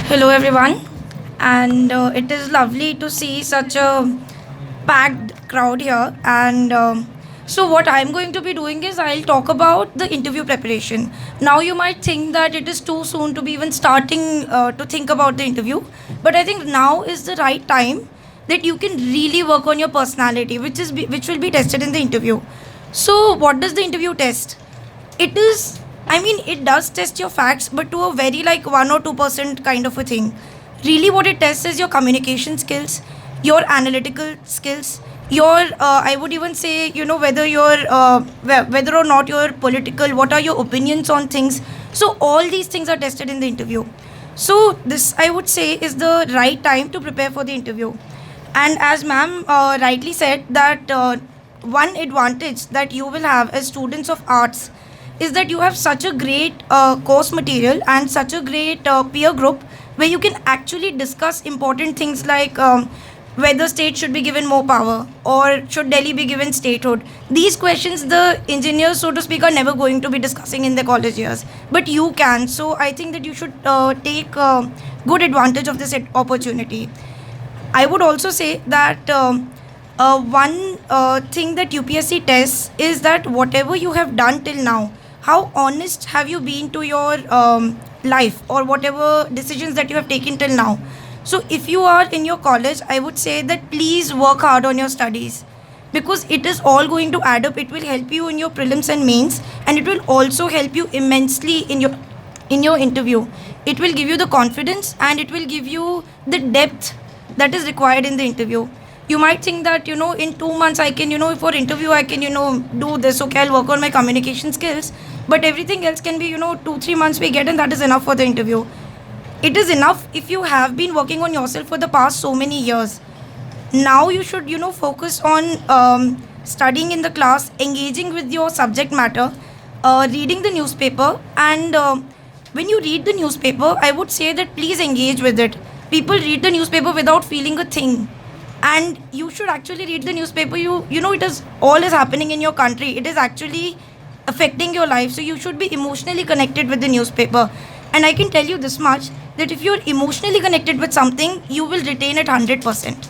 Hello, everyone, and it is lovely to see such a packed crowd here. And so, what I'm going to be doing is I'll talk about the interview preparation. Now, you might think that it is too soon to be even starting to think about the interview, but I think now is the right time that you can really work on your personality, which will be tested in the interview. So, what does the interview test? It is, I mean, it does test your facts, but to a very like 1 or 2% kind of a thing. Really, what it tests is your communication skills, your analytical skills, your I would even say, whether whether or not you're political, what are your opinions on things. So all these things are tested in the interview. So this, I would say, is the right time to prepare for the interview. And as ma'am rightly said, that one advantage that you will have as students of arts is that you have such a great course material and such a great peer group where you can actually discuss important things like whether state should be given more power or should Delhi be given statehood. These questions the engineers, so to speak, are never going to be discussing in their college years, but you can. So I think that you should take good advantage of this opportunity. I would also say that one thing that UPSC tests is that whatever you have done till now, how honest have you been to your life or whatever decisions that you have taken till now. So, if you are in your college, I would say that please work hard on your studies because it is all going to add up. It will help you in your prelims and mains, and it will also help you immensely in your interview. It will give you the confidence and it will give you the depth that is required in the interview. You might think that in 2 months I can for interview I can do this. Okay, I'll work on my communication skills, but everything else can be 2-3 months we get, and that is enough for the interview. It is enough if you have been working on yourself for the past so many years. Now you should focus on studying in the class, engaging with your subject matter, reading the newspaper, and when you read the newspaper, I would say that please engage with it. People read the newspaper without feeling a thing, and you should actually read the newspaper. It is all is happening in your country. It is actually affecting your life, so you should be emotionally connected with the newspaper. And I can tell you this much, that if you're emotionally connected with something, you will retain it 100%.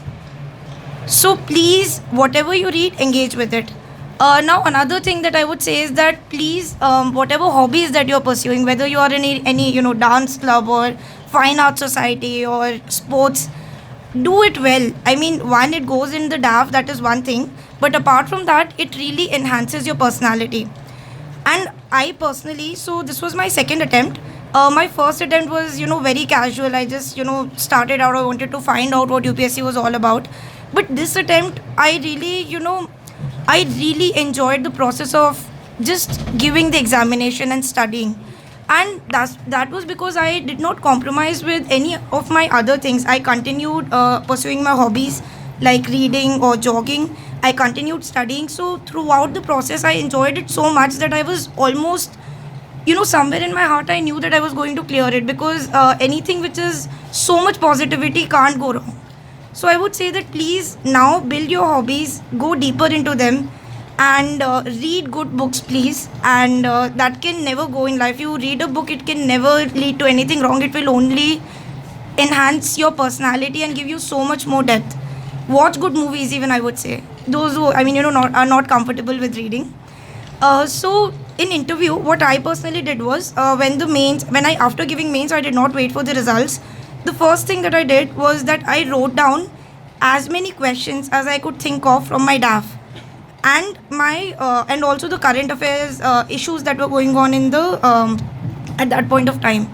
So please, whatever you read, engage with it. Now, another thing that I would say is that please, whatever hobbies that you're pursuing, whether you are in any dance club or fine art society or sports, do it well. I mean, one, it goes in the DAF, that is one thing, but apart from that, it really enhances your personality. And I personally, so this was my second attempt. My first attempt was very casual. I just started out. I wanted to find out what UPSC was all about. But this attempt, I really enjoyed the process of just giving the examination and studying. And that was because I did not compromise with any of my other things. I continued pursuing my hobbies like reading or jogging. I continued studying. So throughout the process, I enjoyed it so much that I was almost, somewhere in my heart, I knew that I was going to clear it because anything which is so much positivity can't go wrong. So I would say that please now build your hobbies, go deeper into them, and read good books, please. And that can never go in life. You read a book, it can never lead to anything wrong. It will only enhance your personality and give you so much more depth. Watch good movies, even I would say. Those who are not comfortable with reading. So in interview, what I personally did was when I after giving mains, I did not wait for the results. The first thing that I did was that I wrote down as many questions as I could think of from my DAF and my and also the current affairs issues that were going on in the at that point of time.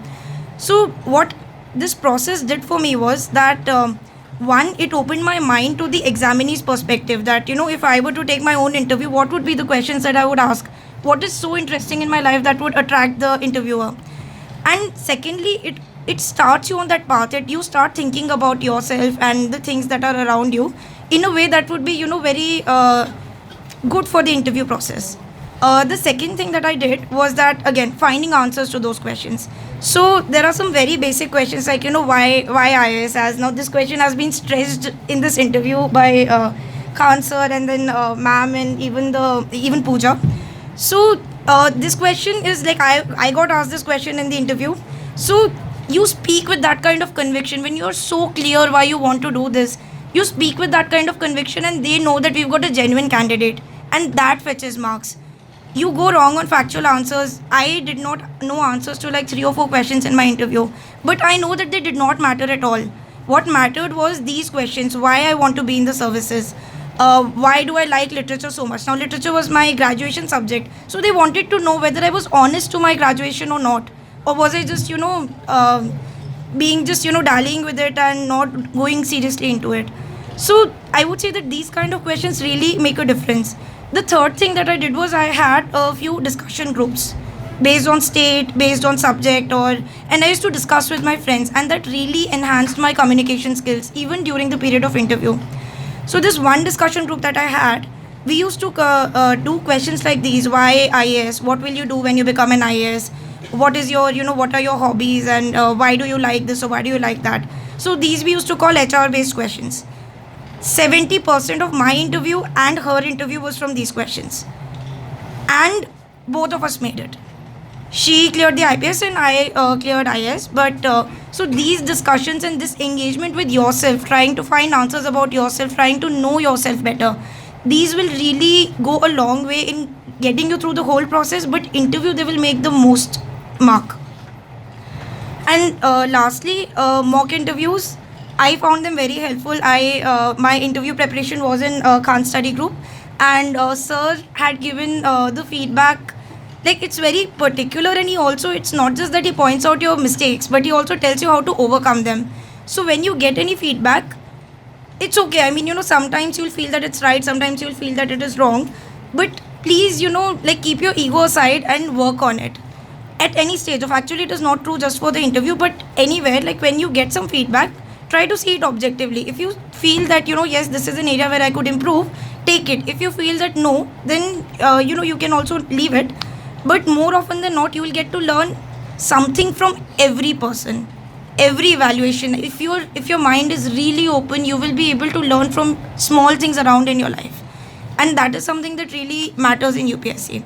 So what this process did for me was that one, it opened my mind to the examinee's perspective, that if I were to take my own interview, what would be the questions that I would ask, what is so interesting in my life that would attract the interviewer. And secondly, it starts you on that path that you start thinking about yourself and the things that are around you in a way that would be very good for the interview process. The second thing that I did was that, again, finding answers to those questions. So there are some very basic questions like why IAS, as now this question has been stressed in this interview by Khan sir and then ma'am and even Pooja. So this question is like I got asked this question in the interview. So you speak with that kind of conviction. When you're so clear why you want to do this, you speak with that kind of conviction, and they know that we've got a genuine candidate, and that fetches marks. You go wrong on factual answers. I did not know answers to like 3 or 4 questions in my interview, but I know that they did not matter at all. What mattered was these questions: why I want to be in the services, why do I like literature so much. Now literature was my graduation subject, so they wanted to know whether I was honest to my graduation or not, or was I just being just dallying with it and not going seriously into it. So I would say that these kind of questions really make a difference. The third thing that I did was I had a few discussion groups based on state, based on subject, or and I used to discuss with my friends, and that really enhanced my communication skills even during the period of interview. So this one discussion group that I had, we used to do questions like these: why IAS? What will you do when you become an IAS? What is your, what are your hobbies, and why do you like this or why do you like that? So these we used to call HR based questions. 70% of my interview and her interview was from these questions, and both of us made it. She cleared the IPS and I cleared IS. But so these discussions and this engagement with yourself, trying to find answers about yourself, trying to know yourself better, these will really go a long way in getting you through the whole process. But interview, they will make the most mark. And lastly, mock interviews, I found them very helpful. I My interview preparation was in Khan study group, and sir had given the feedback. Like, it's very particular, and he also, it's not just that he points out your mistakes, but he also tells you how to overcome them. So when you get any feedback, it's okay. I mean, sometimes you'll feel that it's right, sometimes you'll feel that it is wrong, but please, like, keep your ego aside and work on it at any stage of, actually it is not true just for the interview, but anywhere. Like, when you get some feedback, try to see it objectively. If you feel that, yes, this is an area where I could improve, take it. If you feel that no, then you can also leave it. But more often than not, you will get to learn something from every person, every evaluation. If your mind is really open, you will be able to learn from small things around in your life, and that is something that really matters in UPSC.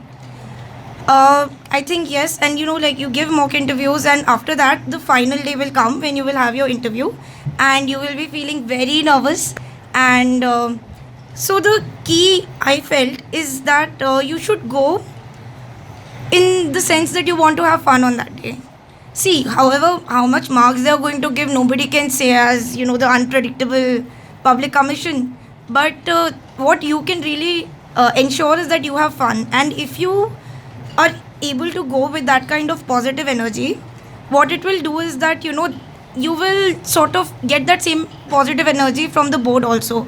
I think yes, and like, you give mock interviews, and after that, the final day will come when you will have your interview, and you will be feeling very nervous. And so the key I felt is that you should go in the sense that you want to have fun on that day. See, however, how much marks they are going to give, nobody can say, as the unpredictable public commission. But what you can really ensure is that you have fun, and if you are able to go with that kind of positive energy, what it will do is that you will sort of get that same positive energy from the board also.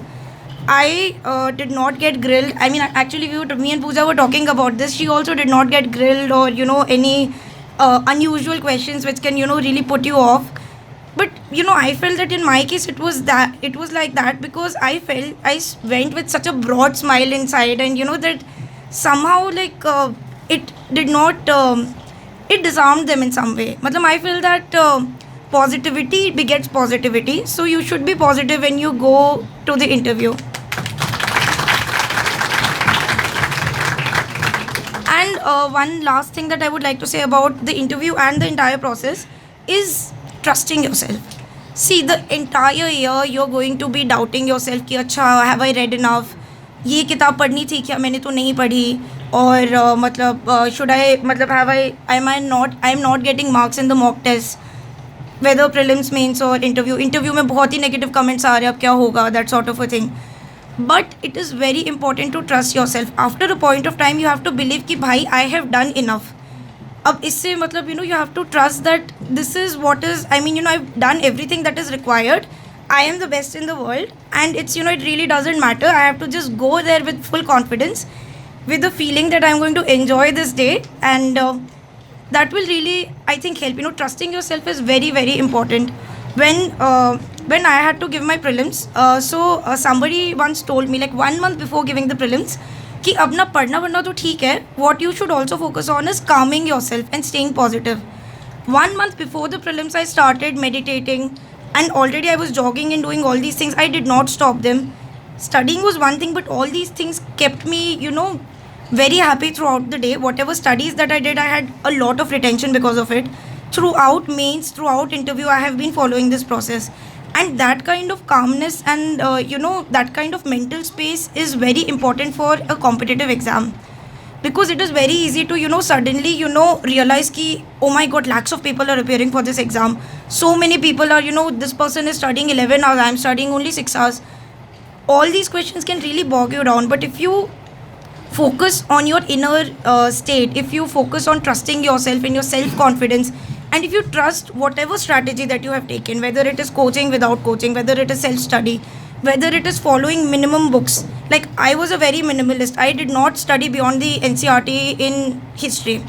I did not get grilled. I mean, actually, me and Pooja were talking about this. She also did not get grilled, or any unusual questions which can really put you off. But I felt that in my case, it was like that, because I felt went with such a broad smile inside, and that somehow, like, it did not it disarmed them in some way. Matlab, I feel that positivity begets positivity, so you should be positive when you go to the interview. And one last thing that I would like to say about the interview and the entire process is trusting yourself. See, the entire year you're going to be doubting yourself कि अच्छा, have I read enough? ये किताब पढ़नी थी क्या, मैंने तो नहीं पढ़ी. और should I, have I am not getting marks in the mock test, whether prelims, mains or interview में बहुत ही negative comments आ रहे हैं, अब क्या होगा, that sort of a thing. But it is very important to trust yourself. After a point of time, you have to believe कि भाई, I have done enough. अब इससे you have to trust that this is what is, I've done everything that is required. I am the best in the world, and it's, it really doesn't matter. I have to just go there with full confidence, with the feeling that I'm going to enjoy this day, and that will really, I think, help. Trusting yourself is very, very important. When I had to give my prelims, somebody once told me, like 1 month before giving the prelims, कि अब ना पढ़ना वढ़ना तो ठीक है, what you should also focus on is calming yourself and staying positive. 1 month before the prelims, I started meditating, and already I was jogging and doing all these things. I did not stop them. Studying was one thing, but all these things kept me, very happy throughout the day. Whatever studies that I did, I had a lot of retention because of it. throughout mains, throughout interview, I have been following this process. And that kind of calmness and that kind of mental space is very important for a competitive exam, because it is very easy to suddenly realize ki, oh my god, lakhs of people are appearing for this exam. So many people are, this person is studying 11 hours, I'm studying only 6 hours. All these questions can really bog you down. But if you focus on your inner state, if you focus on trusting yourself and your self confidence, and if you trust whatever strategy that you have taken, whether it is coaching, without coaching, whether it is self study, whether it is following minimum books. Like, I was a very minimalist. I did not study beyond the NCRT in history.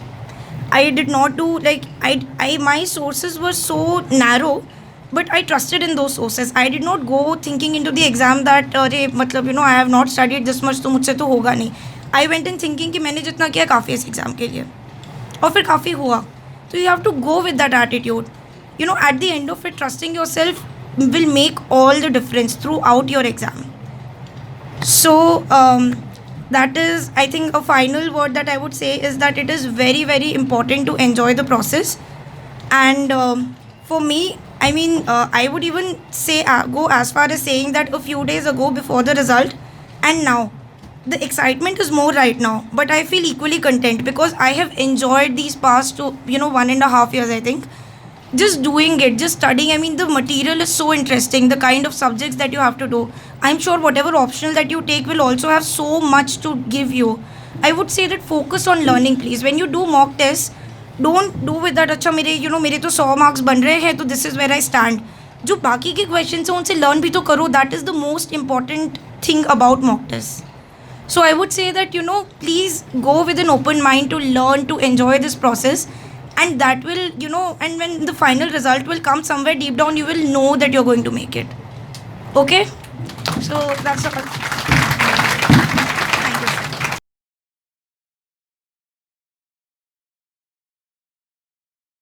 I did not do, like, I my sources were so narrow, but I trusted in those sources. I did not go thinking into the exam that अरे मतलब I have not studied this much, तो मुझसे तो होगा नहीं. I went in thinking कि मैंने जितना किया काफ़ी है इस एग्ज़ाम के लिए, और फिर काफ़ी हुआ. So you have to go with that attitude. At the end of it, trusting yourself will make all the difference throughout your exam. So that is, I think, a final word that I would say is that it is very, very important to enjoy the process. And for me, I mean, I would even say go as far as saying that a few days ago before the result and now, the excitement is more right now, but I feel equally content because I have enjoyed these past 1.5 years, I think, just doing it, just studying. I mean, the material is so interesting, the kind of subjects that you have to do. I'm sure whatever optional that you take will also have so much to give you. I would say that focus on learning, please. When you do mock tests, don't do with that, अच्छा मेरे तो 100 marks बन रहे हैं, तो this is where I stand. जो बाकी के questions हैं उनसे learn भी तो करो. That is the most important thing about mock tests. So I would say that, please go with an open mind to learn, to enjoy this process. And that will, and when the final result will come somewhere deep down, you will know that you're going to make it. Okay? So that's all.